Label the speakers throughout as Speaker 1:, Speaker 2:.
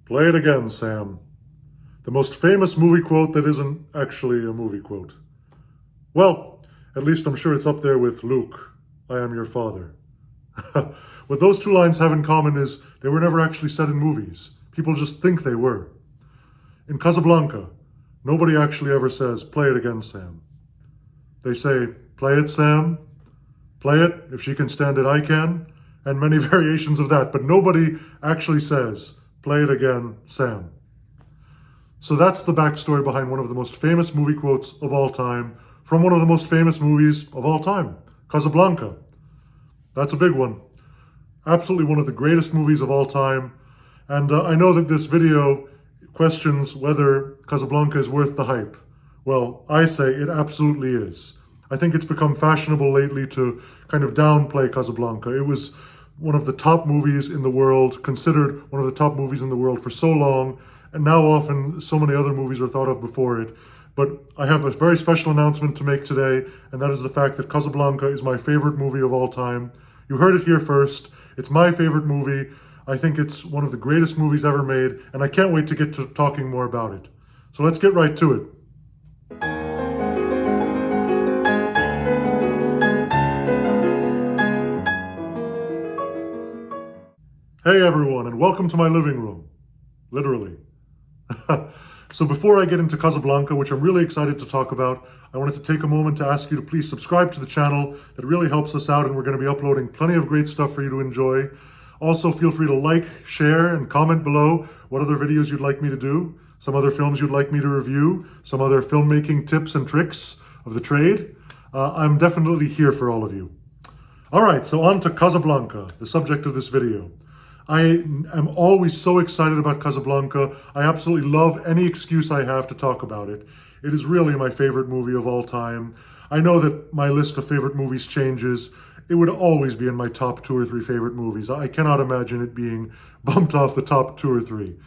Speaker 1: Play it again, Sam. The most famous movie quote that isn't actually a movie quote. Well, at least I'm sure it's up there with Luke, I am your father. What those two lines have in common is they were never actually said in movies. People just think they were. In Casablanca, nobody actually ever says, play it again, Sam. They say, play it, Sam. Play it, if she can stand it, I can. And many variations of that, but nobody actually says, play it again, Sam. So that's the backstory behind one of the most famous movie quotes of all time, from one of the most famous movies of all time, Casablanca. That's a big one. Absolutely one of the greatest movies of all time. And I know that this video questions whether Casablanca is worth the hype. Well, I say it absolutely is. I think it's become fashionable lately to kind of downplay Casablanca. It was one of the top movies in the world, considered one of the top movies in the world for so long, and now often so many other movies are thought of before it. But I have a very special announcement to make today, and that is the fact that Casablanca is my favorite movie of all time. You heard it here first. It's my favorite movie. I think it's one of the greatest movies ever made, and I can't wait to get to talking more about it. So let's get right to it. Hey everyone, and welcome to my living room. Literally. So before I get into Casablanca, which I'm really excited to talk about, I wanted to take a moment to ask you to please subscribe to the channel. That really helps us out, and we're going to be uploading plenty of great stuff for you to enjoy. Also, feel free to like, share, and comment below what other videos you'd like me to do, some other films you'd like me to review, some other filmmaking tips and tricks of the trade. I'm definitely here for all of you. All right, so on to Casablanca, the subject of this video. I am always so excited about Casablanca. I absolutely love any excuse I have to talk about it. It is really my favorite movie of all time. I know that my list of favorite movies changes. It would always be in my top 2 or 3 favorite movies. I cannot imagine it being bumped off the top 2 or 3.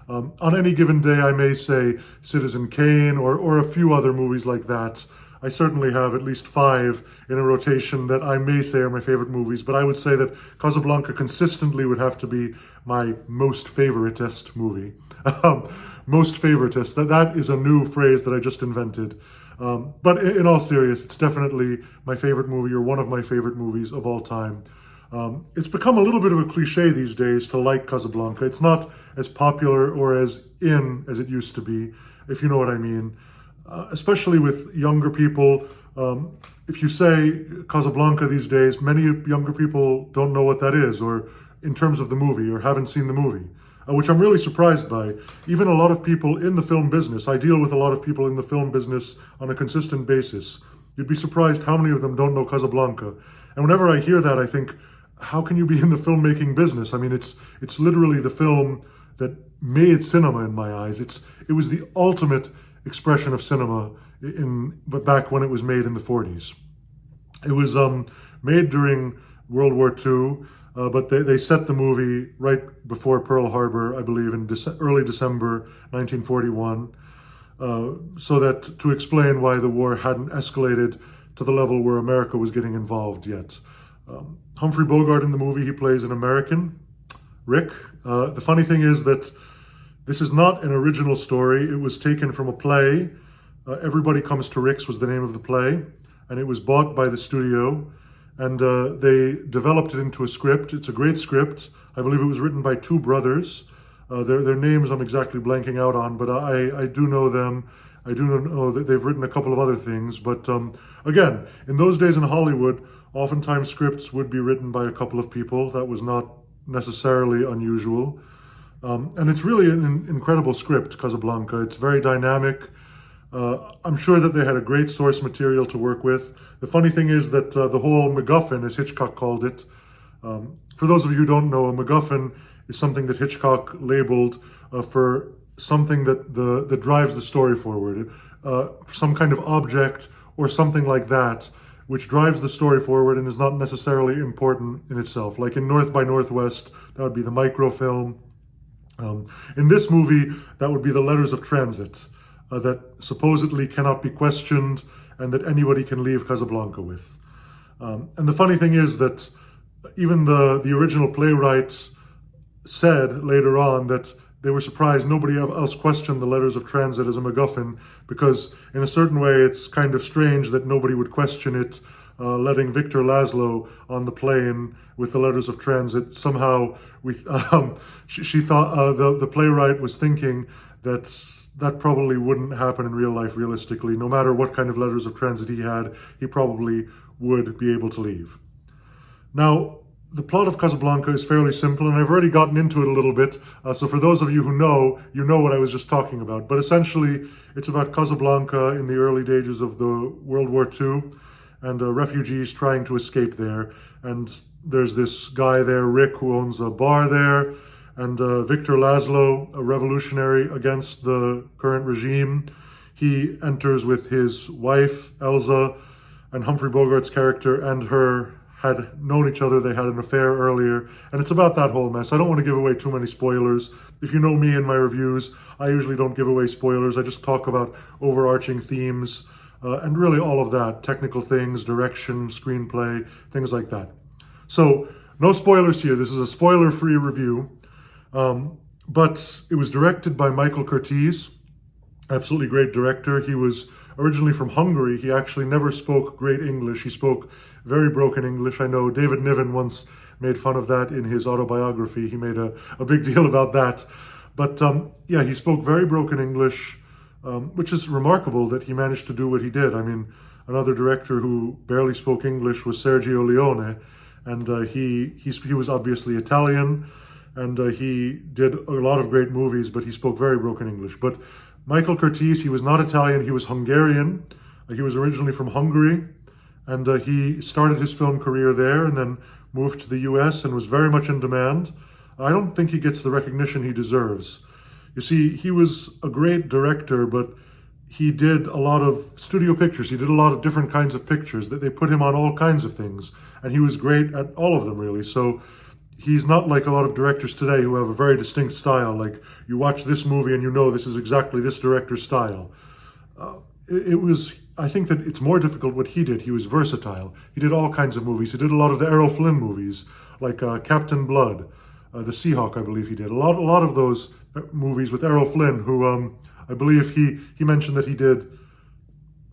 Speaker 1: On any given day, I may say Citizen Kane or a few other movies like that. I certainly have at least 5 in a rotation that I may say are my favorite movies, but I would say that Casablanca consistently would have to be my most favoritist movie. Most favoritist, that is a new phrase that I just invented. But in all seriousness, it's definitely my favorite movie, or one of my favorite movies of all time. It's become a little bit of a cliche these days to like Casablanca. It's not as popular or as in as it used to be, if you know what I mean. Especially with younger people. If you say Casablanca these days, many younger people don't know what that is, or in terms of the movie, or haven't seen the movie, which I'm really surprised by. Even a lot of people in the film business, I deal with a lot of people in the film business on a consistent basis. You'd be surprised how many of them don't know Casablanca. And whenever I hear that, I think, how can you be in the filmmaking business? I mean, it's literally the film that made cinema in my eyes. It was the ultimate expression of cinema but back when it was made in the 40s. It was made during World War II, but they set the movie right before Pearl Harbor, I believe, in early December 1941, so that to explain why the war hadn't escalated to the level where America was getting involved yet. Humphrey Bogart in the movie, he plays an American, Rick. The funny thing is that this is not an original story. It was taken from a play. Everybody Comes to Rick's was the name of the play, and it was bought by the studio, and they developed it into a script. It's a great script. I believe it was written by 2 brothers. Their names I'm exactly blanking out on, but I do know them. I do know that they've written a couple of other things. But again, in those days in Hollywood, oftentimes scripts would be written by a couple of people. That was not necessarily unusual. And it's really an incredible script, Casablanca. It's very dynamic. I'm sure that they had a great source material to work with. The funny thing is that the whole MacGuffin, as Hitchcock called it, for those of you who don't know, a MacGuffin is something that Hitchcock labeled for something that drives the story forward. Some kind of object or something like that, which drives the story forward and is not necessarily important in itself. Like in North by Northwest, that would be the microfilm. In this movie, that would be the letters of transit that supposedly cannot be questioned and that anybody can leave Casablanca with. And the funny thing is that even the original playwrights said later on that they were surprised nobody else questioned the letters of transit as a MacGuffin, because in a certain way it's kind of strange that nobody would question it, letting Victor Laszlo on the plane with the letters of transit. Somehow she thought the playwright was thinking that probably wouldn't happen in real life realistically. No matter what kind of letters of transit he had, he probably would be able to leave. Now, the plot of Casablanca is fairly simple, and I've already gotten into it a little bit. So for those of you who know, you know what I was just talking about. But essentially, it's about Casablanca in the early days of the World War II, and refugees trying to escape there. And there's this guy there, Rick, who owns a bar there, and Victor Laszlo, a revolutionary against the current regime. He enters with his wife, Elsa, and Humphrey Bogart's character and her had known each other. They had an affair earlier, and it's about that whole mess. I don't want to give away too many spoilers. If you know me in my reviews, I usually don't give away spoilers. I just talk about overarching themes and really all of that, technical things, direction, screenplay, things like that. So no spoilers here. This is a spoiler-free review, but it was directed by Michael Curtiz, absolutely great director. He was originally from Hungary. He actually never spoke great English. He spoke very broken English. I know David Niven once made fun of that in his autobiography. He made a big deal about that. But yeah, he spoke very broken English, which is remarkable that he managed to do what he did. I mean, another director who barely spoke English was Sergio Leone, and he was obviously Italian, and he did a lot of great movies, but he spoke very broken English. But Michael Curtiz, he was not Italian, he was Hungarian. He was originally from Hungary, and he started his film career there and then moved to the US and was very much in demand. I don't think he gets the recognition he deserves. You see, he was a great director, but he did a lot of studio pictures. He did a lot of different kinds of pictures. That they put him on all kinds of things, and he was great at all of them, really. So he's not like a lot of directors today who have a very distinct style. Like, you watch this movie and you know this is exactly this director's style. I think that it's more difficult what he did. He was versatile. He did all kinds of movies. He did a lot of the Errol Flynn movies, like Captain Blood, The Seahawk, I believe he did. A lot of those movies with Errol Flynn, who I believe he mentioned that he did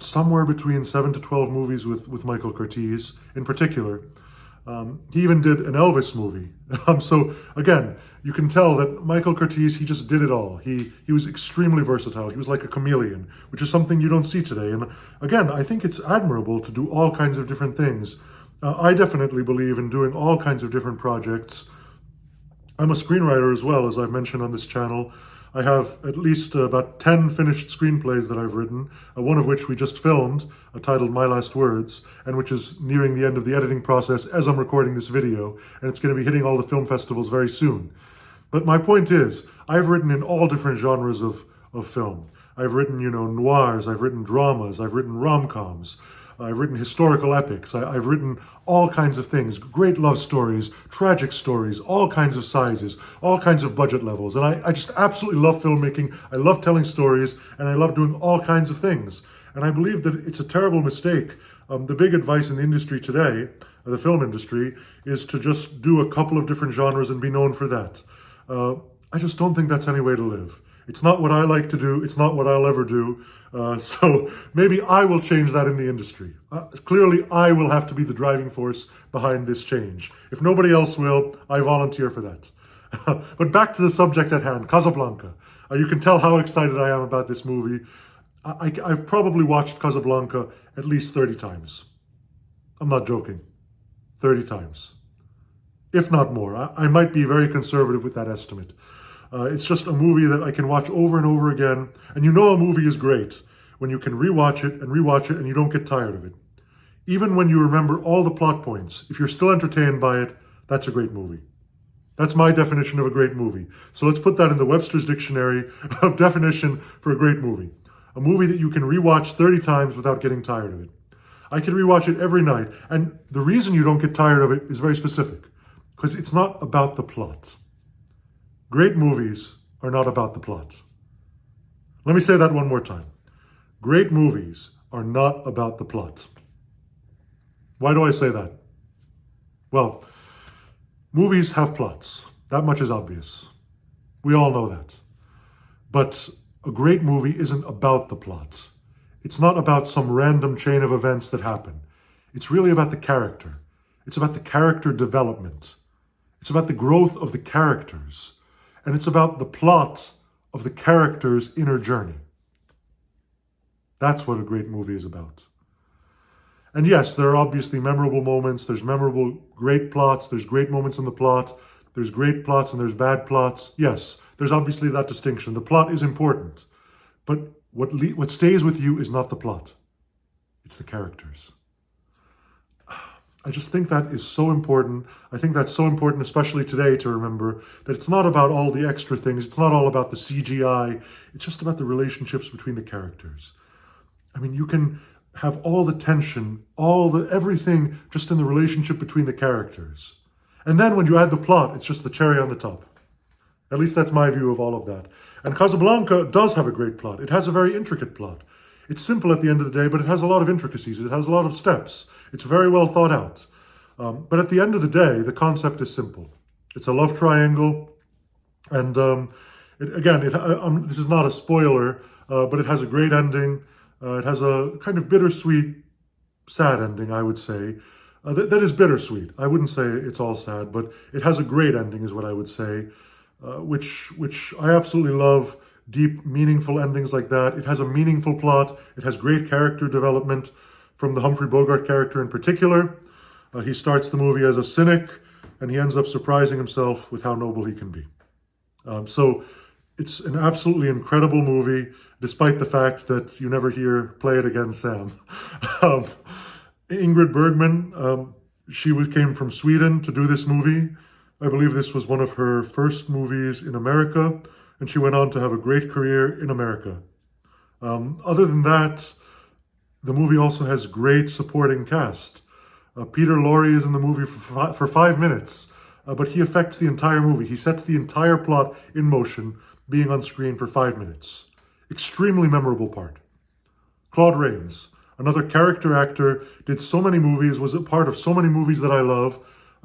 Speaker 1: somewhere between 7 to 12 movies with Michael Curtiz in particular. He even did an Elvis movie. So again, you can tell that Michael Curtiz, he just did it all. He was extremely versatile. He was like a chameleon, which is something you don't see today. And again, I think it's admirable to do all kinds of different things. I definitely believe in doing all kinds of different projects. I'm a screenwriter as well, as I've mentioned on this channel. I have at least about 10 finished screenplays that I've written, one of which we just filmed, titled My Last Words, and which is nearing the end of the editing process as I'm recording this video, and it's going to be hitting all the film festivals very soon. But my point is, I've written in all different genres of film. I've written, noirs, I've written dramas, I've written rom-coms, I've written historical epics, I've written all kinds of things, great love stories, tragic stories, all kinds of sizes, all kinds of budget levels. And I just absolutely love filmmaking, I love telling stories, and I love doing all kinds of things. And I believe that it's a terrible mistake. The big advice in the industry today, the film industry, is to just do a couple of different genres and be known for that. I just don't think that's any way to live. It's not what I like to do. It's not what I'll ever do. So maybe I will change that in the industry. Clearly, I will have to be the driving force behind this change. If nobody else will, I volunteer for that. But back to the subject at hand, Casablanca. You can tell how excited I am about this movie. I've probably watched Casablanca at least 30 times. I'm not joking. 30 times. If not more. I might be very conservative with that estimate. It's just a movie that I can watch over and over again. And you know a movie is great when you can rewatch it and you don't get tired of it. Even when you remember all the plot points, if you're still entertained by it, that's a great movie. That's my definition of a great movie. So let's put that in the Webster's Dictionary of definition for a great movie. A movie that you can rewatch 30 times without getting tired of it. I can rewatch it every night. And the reason you don't get tired of it is very specific. Because it's not about the plot. Great movies are not about the plot. Let me say that one more time. Great movies are not about the plot. Why do I say that? Well, movies have plots. That much is obvious. We all know that. But a great movie isn't about the plot. It's not about some random chain of events that happen. It's really about the character. It's about the character development. It's about the growth of the characters. And it's about the plot of the character's inner journey. That's what a great movie is about. And yes, there are obviously memorable moments. There's memorable, great plots. There's great moments in the plot. There's great plots and there's bad plots. Yes, there's obviously that distinction. The plot is important. But what stays with you is not the plot. It's the characters. I just think that is so important. I think that's so important, especially today, to remember that it's not about all the extra things. It's not all about the CGI. It's just about the relationships between the characters. I mean, you can have all the tension, everything just in the relationship between the characters. And then when you add the plot, it's just the cherry on the top. At least that's my view of all of that. And Casablanca does have a great plot. It has a very intricate plot. It's simple at the end of the day, but it has a lot of intricacies. It has a lot of steps. It's very well thought out. But at the end of the day, the concept is simple. It's a love triangle. And this is not a spoiler, but it has a great ending. It has a kind of bittersweet, sad ending, I would say. That is bittersweet. I wouldn't say it's all sad, but it has a great ending is what I would say, which I absolutely love. Deep, meaningful endings like that. It has a meaningful plot. It has great character development from the Humphrey Bogart character in particular. He starts the movie as a cynic, and he ends up surprising himself with how noble he can be. So it's an absolutely incredible movie, despite the fact that you never hear "Play It Again, Sam." Ingrid Bergman, she came from Sweden to do this movie. I believe this was one of her first movies in America, and she went on to have a great career in America. Other than that, the movie also has great supporting cast. Peter Lorre is in the movie for 5 minutes, but he affects the entire movie. He sets the entire plot in motion, being on screen for 5 minutes. Extremely memorable part. Claude Rains, another character actor, did so many movies, was a part of so many movies that I love.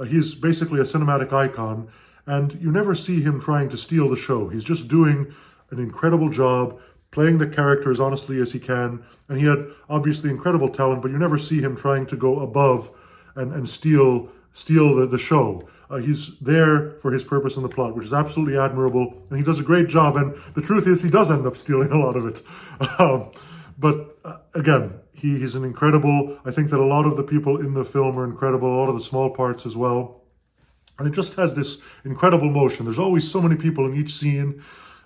Speaker 1: He's basically a cinematic icon, and you never see him trying to steal the show. He's just doing an incredible job, playing the character as honestly as he can. And he had obviously incredible talent, but you never see him trying to go above and steal the show. He's there for his purpose in the plot, which is absolutely admirable. And he does a great job. And the truth is, he does end up stealing a lot of it. Again, he's an incredible, I think that a lot of the people in the film are incredible, a lot of the small parts as well. And it just has this incredible motion. There's always so many people in each scene,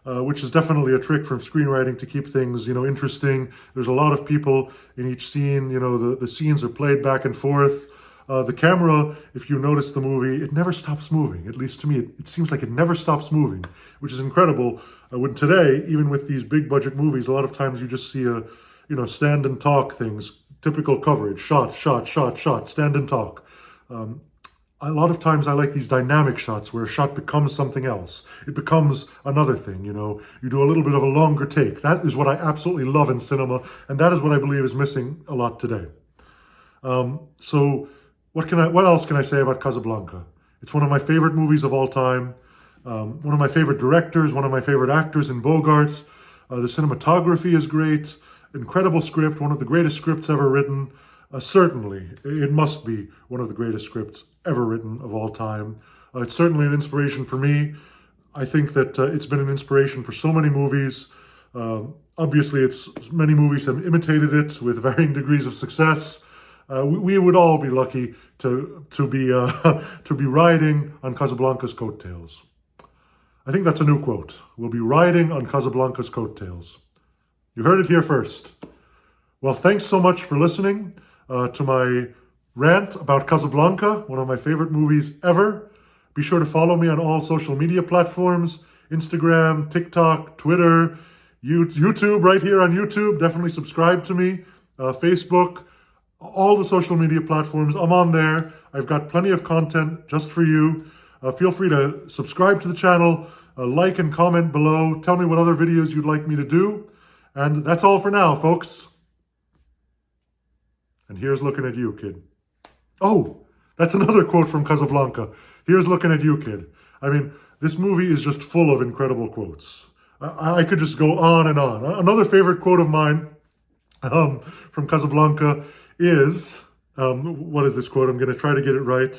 Speaker 1: which is definitely a trick from screenwriting to keep things, interesting. There's a lot of people in each scene. The scenes are played back and forth. The camera, if you notice the movie, it never stops moving. At least to me, it seems like it never stops moving, which is incredible. When today, even with these big budget movies, a lot of times you just see stand and talk things, typical coverage, shot, stand and talk. A lot of times I like these dynamic shots where a shot becomes something else. It becomes another thing, you do a little bit of a longer take. That is what I absolutely love in cinema, and that is what I believe is missing a lot today. So what else can I say about Casablanca? It's one of my favorite movies of all time. One of my favorite directors, one of my favorite actors in Bogarts. The cinematography is great. Incredible script, one of the greatest scripts ever written. Certainly, it must be one of the greatest scripts ever written of all time. It's certainly an inspiration for me. I think that it's been an inspiration for so many movies. Obviously, many movies have imitated it with varying degrees of success. We would all be lucky to be riding on Casablanca's coattails. I think that's a new quote. We'll be riding on Casablanca's coattails. You heard it here first. Well, thanks so much for listening to my rant about Casablanca, one of my favorite movies ever. Be sure to follow me on all social media platforms, Instagram, TikTok, Twitter, YouTube, right here on YouTube. Definitely subscribe to me, Facebook, all the social media platforms. I'm on there. I've got plenty of content just for you. Feel free to subscribe to the channel, like and comment below. Tell me what other videos you'd like me to do. And that's all for now, folks. And here's looking at you, kid. Oh, that's another quote from Casablanca. Here's looking at you, kid. I mean, This movie is just full of incredible quotes. I could just go on and on. Another favorite quote of mine from Casablanca is, what is this quote? I'm going to try to get it right.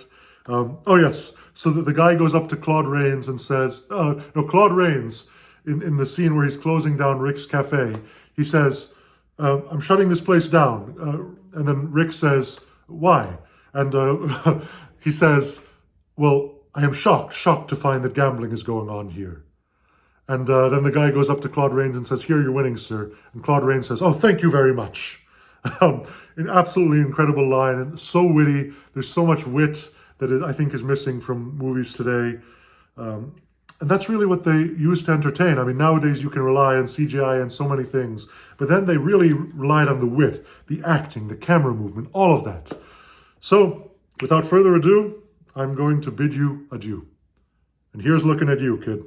Speaker 1: Oh, yes. So the guy goes up to Claude Rains and says, no, Claude Rains, in the scene where he's closing down Rick's cafe, he says, I'm shutting this place down. And then Rick says, why? And he says, well, I am shocked to find that gambling is going on here. And then the guy goes up to Claude Rains and says, here, you're winning, sir. And Claude Rains says, oh, thank you very much. An absolutely incredible line, and so witty. There's so much wit that I think is missing from movies today. And that's really what they use to entertain. I mean, nowadays you can rely on CGI and so many things, but then they really relied on the wit, the acting, the camera movement, all of that. So, without further ado, I'm going to bid you adieu. And here's looking at you, kid.